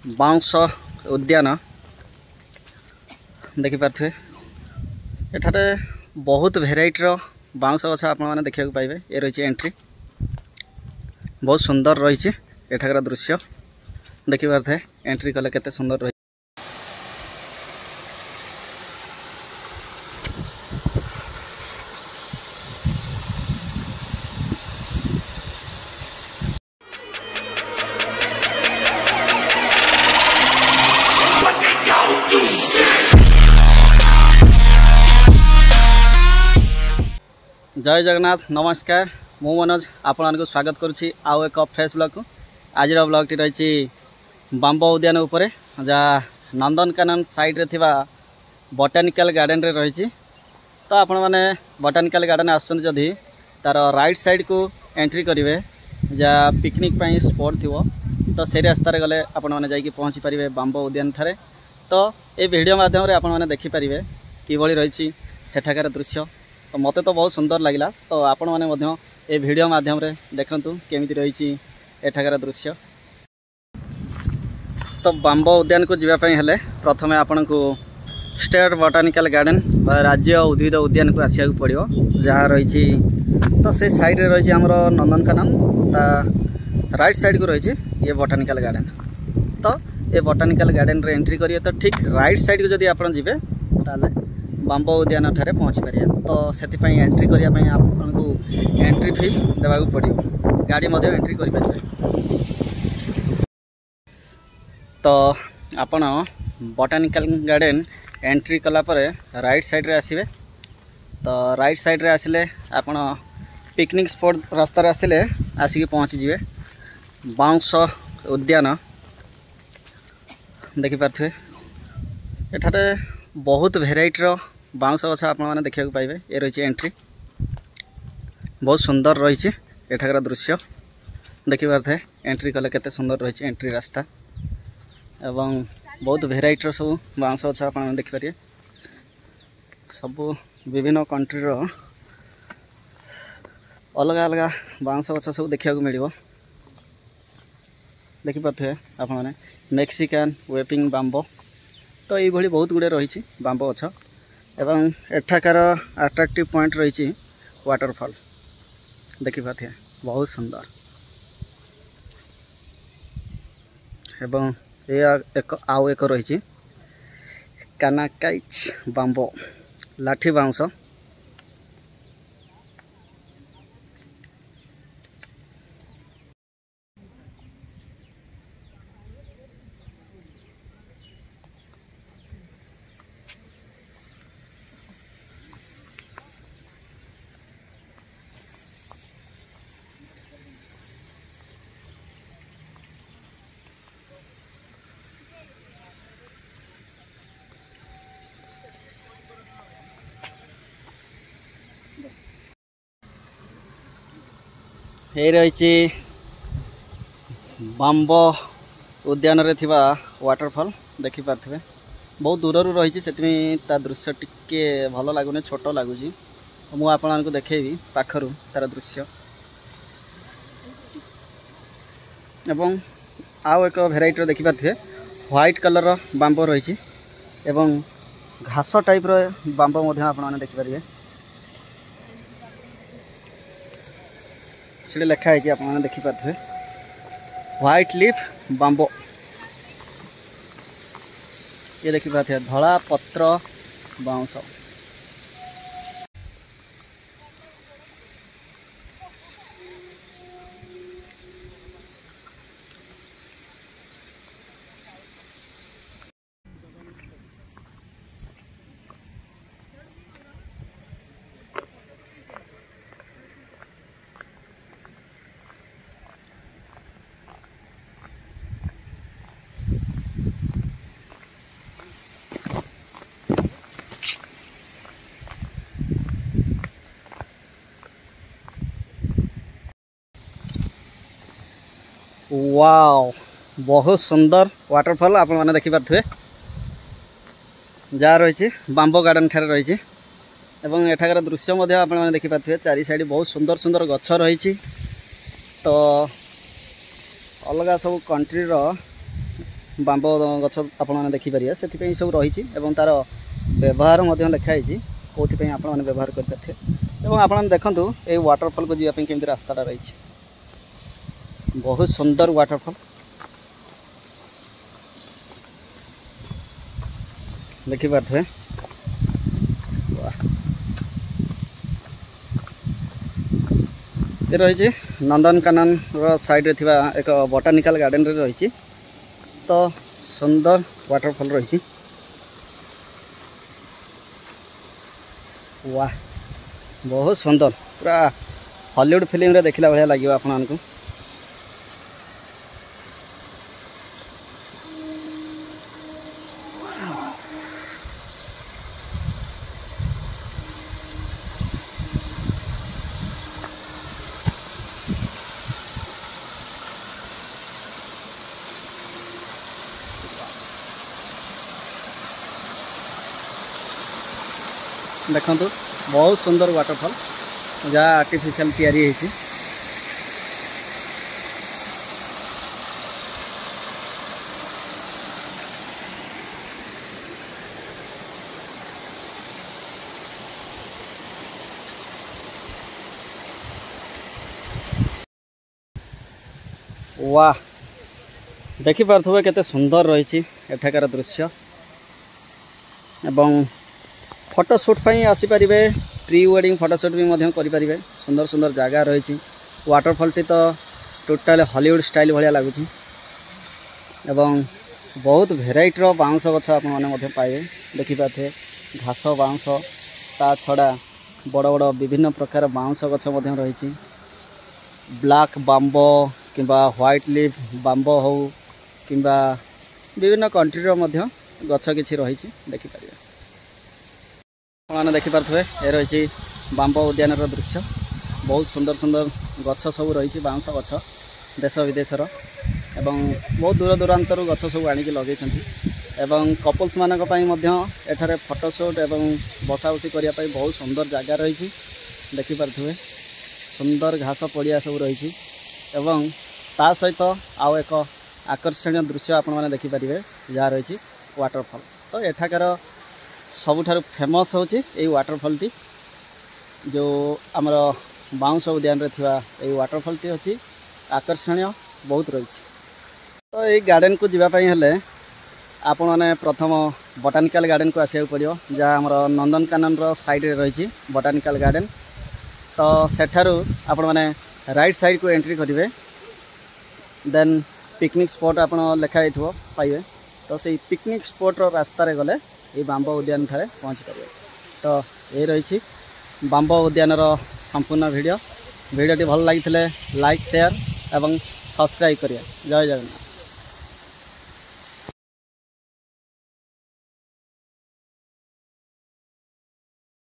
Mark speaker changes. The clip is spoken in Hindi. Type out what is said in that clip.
Speaker 1: बाउंस उद्यान देखिपे एठारे बहुत भेराइटर बाउंस गछ आप देखा पाइबे। ये रही एंट्री बहुत सुंदर रही एठाकर दृश्य देखिपे एंट्री कले केते सुंदर रही। जय जगन्नाथ नमस्कार मु मनोज आपको स्वागत करुच्ची आउ एक फ्रेश ब्लॉग को। आज ब्लॉग टी रही बांबो उद्यान उपरे जहाँ नंदनकानन साइड रे थिबा बोटानिकल गार्डन रे रही। तो आपण माने बोटानिकल गार्डन आसुछन तार राइट साइड को एंट्री करेंगे जहाँ पिकनिक पाई स्पॉट थी तो से रास्तार गले आपण मैंने जाकि पहुँची पारे बांबो उद्यान ठारे। तो ये वीडियो माध्यम आपण मैंने देखिपारे किभली रही सेठाकार दृश्य। तो मते तो बहुत सुंदर लगिला। तो आपण माने मध्य ए वीडियो माध्यम रे देखंतु केमिति रही एठाकार दृश्य। तो बांबो उद्यान को जीवा पई हेले प्रथमे आपण को स्टेट बोटानिकल गार्डन राज्य उद्भिद उद्यान को आसिया पड़ो जहाँ रही। तो से साइड रे रही हमरो नंदनकानन राइट साइड को रही ये बोटानिकल गार्डन। तो ये बोटानिकल गार्डन रे एंट्री करिए तो ठीक राइट साइड को जदि आपण जिबे ताले बांबो उद्यान ठारे पहुँची पारे। तो से एंट्री करने आपको एंट्री फी देवाक पड़ो गाड़ी मध्य एंट्री करें। तो आपण बोटानिकल गार्डन एंट्री कलापर राइट साइड रे आसिबे। तो राइट साइड रे आसिले आपण पिकनिक स्पॉट रास्तार आसिले आसिक पहुँची जिवे बाउंस उद्यान देखिपे। एठारे बहुत भेराइटर बाउंस गछ आप देखा पाइबे। ये रही एंट्री बहुत सुंदर रही एठाकर दृश्य देखिपे एंट्री कले केते सुंदर रही एंट्री रास्ता एवं बहुत भेराइटर सब बाउंस गछ आप देखिपारे। सब विभिन्न कंट्री अलग अलग बाउंस गछ सब देखा मिल देखिपे आप मेक्सिकान वेपिंग बांबो। तो ये बहुत गुड़े रही बांबो गछ एवं एठाकार अट्रैक्टिव पॉइंट रही वाटरफॉल देखिपे बहुत सुंदर। एवं ये एक आउ एक रही कानाकाइच बांबो लाठी बाउंस। ये रही बांबो उद्यान रे थिबा वाटरफॉल देखिपे बहुत दूर रही से दृश्य टिके भल लगुनि छोट लगुच। मु आपको देखेबी पाखरु तार दृश्य एवं आउ एक भेराइटर देखिपे व्हाइट कलर बांबो रही एवं घास टाइप रो बांबो आप देखिपारे। से लिखाई आप देखिपे व्हाइट लीफ बांबो ये देखिपे धला पत्र बाउंस। वाओ बहुत सुंदर वाटरफॉल आप मैंने देखिपे जहाँ रही बांबो गार्डन ठारे रही एवं एठाकर दृश्य आप देखिपे चारि साइड बहुत सुंदर सुंदर गछ रही। तो अलग सब कंट्री बांब गछ आपने देखिपारे से सब रही तार व्यवहार लिखाई कौन आप व्यवहार करें आप देखूँ ये वाटरफॉल को जीवाई केमी रास्ता रही बहुत सुंदर वाटरफॉल देखिपे ये रही नंदनकानन साइड रे थिबा एक बोटानिकल गार्डन रे रही तो सुंदर वाटरफॉल रही वाह बहुत सुंदर पूरा हॉलीवुड फिल्म रे देखला भाया लगे आपको देखो बहुत सुंदर वाटरफॉल जहाँ आर्टिफिशियल तैयारी होती वाह देखि पार्थुबे केते सुंदर रही एठाकार दृश्य एवं फोटोशूट आसीपारे प्री वेडिंग फोटोशूट भी करें सुंदर सुंदर जगह रही वाटरफॉल टी तो टोटाल हॉलीवुड स्टाइल भाया लगुच एवं बहुत भेराइटर बाउंस गछ आपने पाइबे देखिपारे घास बाउंस ता छड़ा बड़ बड़ विभिन्न प्रकार बाउंस गछ रही ब्लैक बांबो किंबा व्हाइट लीफ बांबो हो किंबा विभिन्न कंट्री गछ किछि रही देखिपारे आपने देखिपे ये रही बांब उद्यान दृश्य बहुत सुंदर सुंदर गछ सब रही बाउंस गछ देश विदेशर एवं बहुत दूर दूरांतर गछ सब आणिक लगे एवं कपल्स मानक फोटोशूट एवं बसा बसी करने बहुत सुंदर जगह रही देखिपे सुंदर घास पड़िया सब रही एवं ता सहित आउ एक आकर्षणीय दृश्य आपने देखिपारे जहाँ रही वाटरफॉल तो एठाकार सबुठार फेमस होची ये वाटरफॉल टी जो आमर बाउंस उद्यान रे थिबा ये वाटरफॉल टी अच्छी आकर्षणीय बहुत रही तो ये गार्डन को जीवाई हेले आपण मैंने प्रथम बोटानिकल गार्डन को आसो पड़ो जहाँ आमर नंदनकानन साइड रे रही बोटानिकल गार्डन तो सेठारू आपण मैंने राइट साइड को एंट्री करेंगे देन पिकनिक स्पॉट आप लिखाई पाइबे तो से पिकनिक स्पॉट रास्तार गले ये बांब उद्यान ठारे पहुँची पारे तो ये रही बांब उद्यान संपूर्ण वीडियोटी भल लगी लाइक शेयर एवं सब्सक्राइब करिए जय जगन्नाथ।